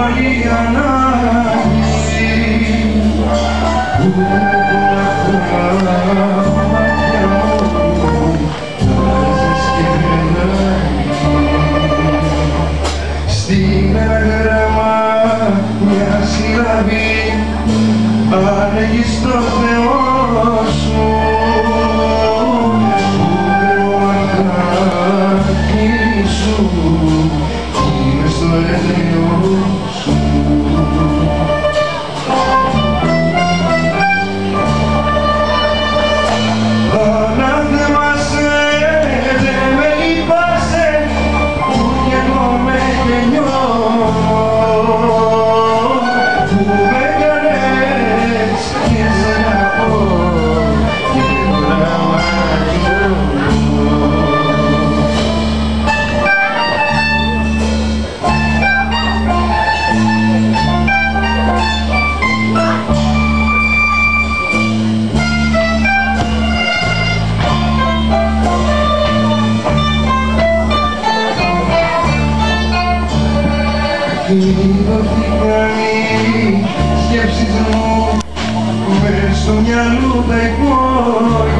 πάλι ανάγκη που πολλά μάτια μου βάζεις και περνάει. Στην ένα γράμμα μια συλλαβή ανέχεις το Θεό σου είμαι στο έλεο σου. Ανάθεμασαι, δεν με λυπάσαι, που κι εγώ με γεννιώ, που με κάνες και σε αγαπώ και τώρα μαγιώ. Είδωθηκαν οι σκέψεις μου μες στο μυαλό τα υπόγεια.